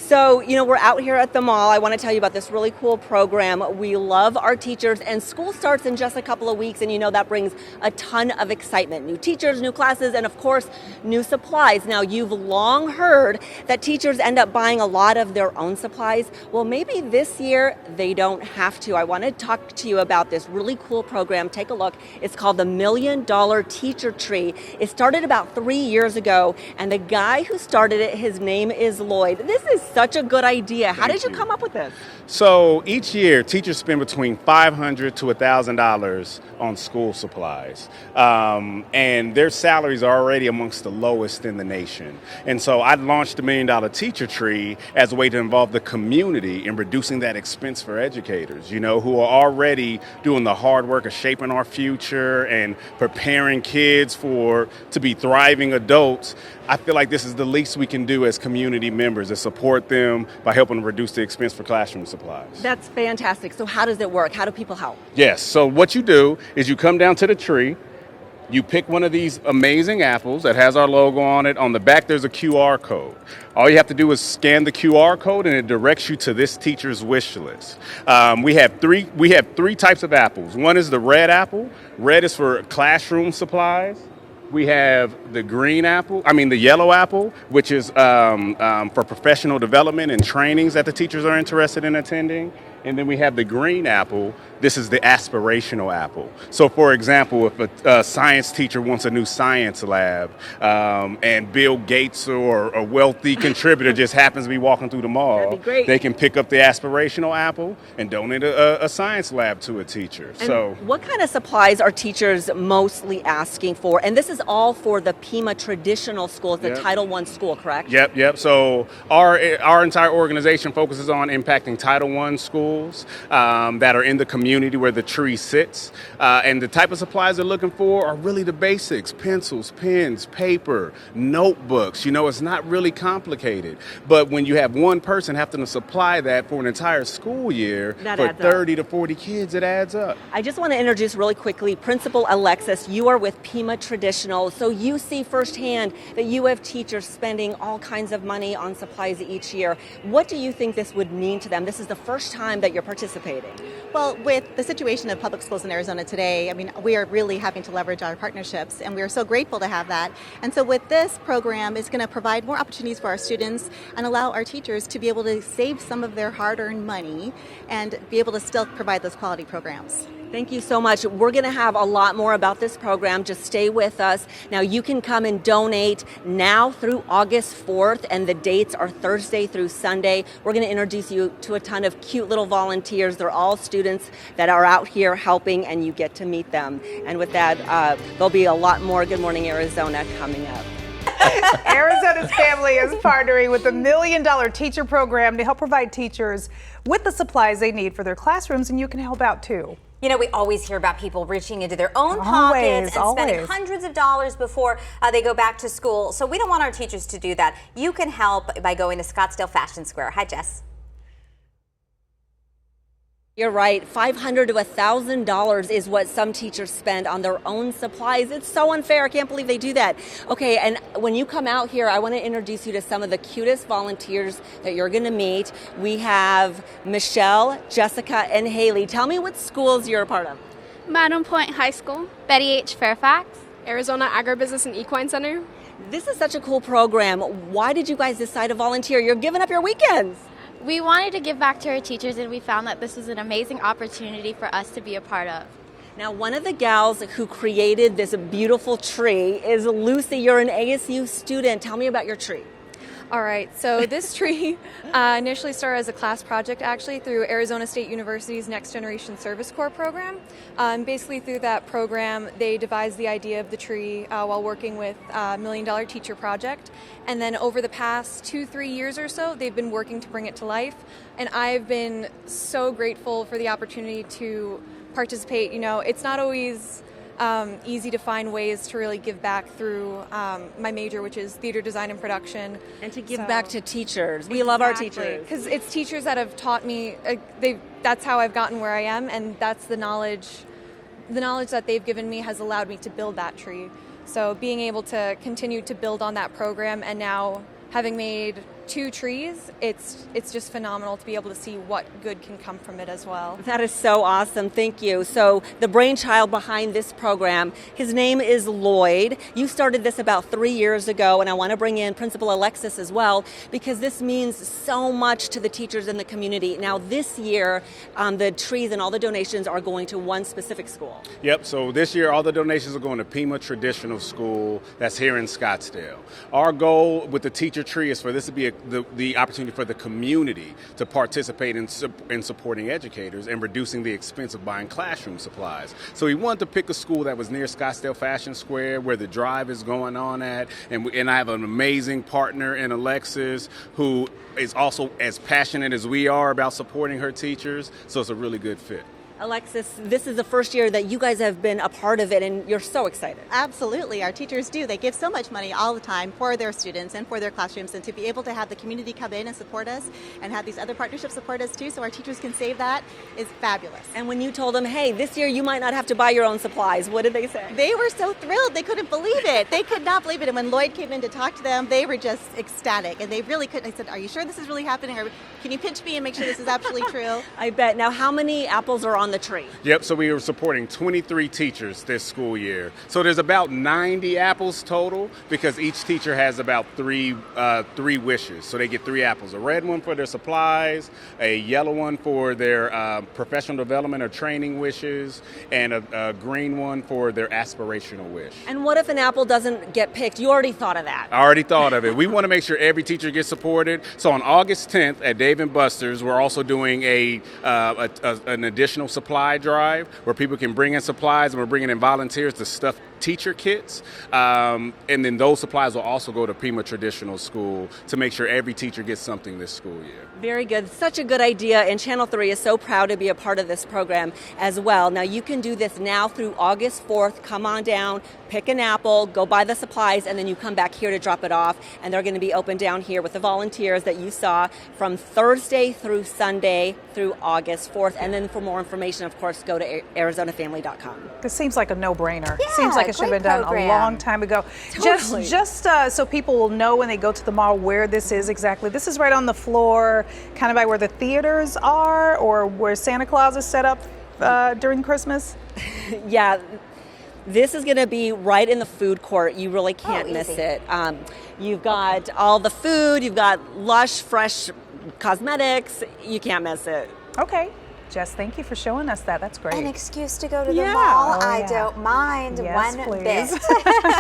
So, we're out here at the mall. I want to tell you about this really cool program. We love our teachers, and school starts in just a couple of weeks, and that brings a ton of excitement. New teachers, new classes, and of course, new supplies. Now, you've long heard that teachers end up buying a lot of their own supplies. Well, maybe this year they don't have to. I want to talk to you about this really cool program. Take a look. It's called the $1 Million Teacher Tree. It started about 3 years ago, and the guy who started it, his name is Lloyd. This is such a good idea. How did you come up with this? So each year, teachers spend between $500 to $1,000 on school supplies. And their salaries are already amongst the lowest in the nation. And so I launched the $1 Million Teacher Tree as a way to involve the community in reducing that expense for educators, who are already doing the hard work of shaping our future and preparing kids to be thriving adults. I feel like this is the least we can do as community members, is support them by helping them reduce the expense for classroom supplies. That's fantastic. So how does it work? How do people help? Yes, so what you do is you come down to the tree, you pick one of these amazing apples that has our logo on it. On the back, there's a QR code. All you have to do is scan the QR code, and it directs you to this teacher's wish list. We have three types of apples. One is the red apple. Red is for classroom supplies. We have the yellow apple, which is for professional development and trainings that the teachers are interested in attending. And then we have the green apple. This is the aspirational apple. So, for example, if a science teacher wants a new science lab and Bill Gates or a wealthy contributor just happens to be walking through the mall, they can pick up the aspirational apple and donate a science lab to a teacher. And what kind of supplies are teachers mostly asking for? And this is all for the Pima traditional schools, the Title I school, correct? Yep. So our entire organization focuses on impacting Title I schools that are in the community where the tree sits. And the type of supplies they're looking for are really the basics: pencils, pens, paper, notebooks. It's not really complicated. But when you have one person having to supply that for an entire school year for 30 to 40 kids, it adds up. I just want to introduce really quickly Principal Alexis. You are with Pima Traditional, so you see firsthand that you have teachers spending all kinds of money on supplies each year. What do you think this would mean to them? This is the first time that you're participating. Well, with the situation of public schools in Arizona today, we are really having to leverage our partnerships, and we are so grateful to have that. And so with this program, it's going to provide more opportunities for our students and allow our teachers to be able to save some of their hard-earned money and be able to still provide those quality programs. Thank you so much. We're going to have a lot more about this program. Just stay with us. Now, you can come and donate now through August 4th, and the dates are Thursday through Sunday. We're going to introduce you to a ton of cute little volunteers. They're all students that are out here helping, and you get to meet them. And with that, there'll be a lot more Good Morning Arizona coming up. Arizona's family is partnering with the $1 Million Teacher Program to help provide teachers with the supplies they need for their classrooms, and you can help out too. We always hear about people reaching into their own pockets and spending hundreds of dollars before they go back to school. So we don't want our teachers to do that. You can help by going to Scottsdale Fashion Square. Hi, Jess. You're right. $500 to $1,000 is what some teachers spend on their own supplies. It's so unfair. I can't believe they do that. Okay, and when you come out here, I want to introduce you to some of the cutest volunteers that you're going to meet. We have Michelle, Jessica, and Haley. Tell me what schools you're a part of. Madam Point High School, Betty H. Fairfax, Arizona Agribusiness and Equine Center. This is such a cool program. Why did you guys decide to volunteer? You're giving up your weekends. We wanted to give back to our teachers, and we found that this was an amazing opportunity for us to be a part of. Now, one of the gals who created this beautiful tree is Lucy. You're an ASU student. Tell me about your tree. All right, so this tree initially started as a class project actually through Arizona State University's Next Generation Service Corps program. Basically through that program, they devised the idea of the tree while working with $1 Million Teacher Project. And then over the past 2-3 years or so, they've been working to bring it to life. And I've been so grateful for the opportunity to participate. It's not always easy to find ways to really give back through my major, which is theater design and production. And to give back to teachers. We love our teachers. Because it's teachers that have taught me, that's how I've gotten where I am, and that's the knowledge that they've given me has allowed me to build that tree. So being able to continue to build on that program, and now having made 2 trees, it's just phenomenal to be able to see what good can come from it as well. That is so awesome. Thank you. So the brainchild behind this program, his name is Lloyd. You started this about 3 years ago, and I want to bring in Principal Alexis as well, because this means so much to the teachers in the community. Now this year, the trees and all the donations are going to one specific school. Yep, so this year all the donations are going to Pima Traditional School that's here in Scottsdale. Our goal with the teacher tree is for this to be the opportunity for the community to participate in supporting educators and reducing the expense of buying classroom supplies. So we wanted to pick a school that was near Scottsdale Fashion Square, where the drive is going on at, and I have an amazing partner in Alexis who is also as passionate as we are about supporting her teachers, so it's a really good fit. Alexis, this is the first year that you guys have been a part of it, and you're so excited. Absolutely. Our teachers do. They give so much money all the time for their students and for their classrooms, and to be able to have the community come in and support us and have these other partnerships support us too, so our teachers can save that, is fabulous. And when you told them, hey, this year you might not have to buy your own supplies, what did they say? They were so thrilled. They couldn't believe it. They could not believe it. And when Lloyd came in to talk to them, they were just ecstatic, and they really couldn't. I said, are you sure this is really happening? Or can you pinch me and make sure this is actually true? I bet. Now, how many apples are on the tree? Yep, so we were supporting 23 teachers this school year. So there's about 90 apples total, because each teacher has about three wishes. So they get 3 apples, a red one for their supplies, a yellow one for their professional development or training wishes, and a green one for their aspirational wish. And what if an apple doesn't get picked? You already thought of that. I already thought of it. We want to make sure every teacher gets supported. So on August 10th at Dave & Buster's, we're also doing an additional supply drive where people can bring in supplies, and we're bringing in volunteers to stuff teacher kits. And then those supplies will also go to Pima Traditional School to make sure every teacher gets something this school year. Very good. Such a good idea. And Channel 3 is so proud to be a part of this program as well. Now, you can do this now through August 4th. Come on down, pick an apple, go buy the supplies, and then you come back here to drop it off. And they're going to be open down here with the volunteers that you saw from Thursday through Sunday through August 4th. And then for more information, of course, go to ArizonaFamily.com. This seems like a no-brainer. Yeah, seems like it should have been done a long time ago. Totally. Just so people will know when they go to the mall where this is exactly. This is right on the floor, kind of by where the theaters are, or where Santa Claus is set up during Christmas. Yeah. This is going to be right in the food court. You really can't miss it. You've got all the food. You've got lush, fresh cosmetics. You can't miss it. Okay. Jess, thank you for showing us that. That's great. An excuse to go to the Yeah. mall. Oh, I yeah. don't mind Yes, one please. bit.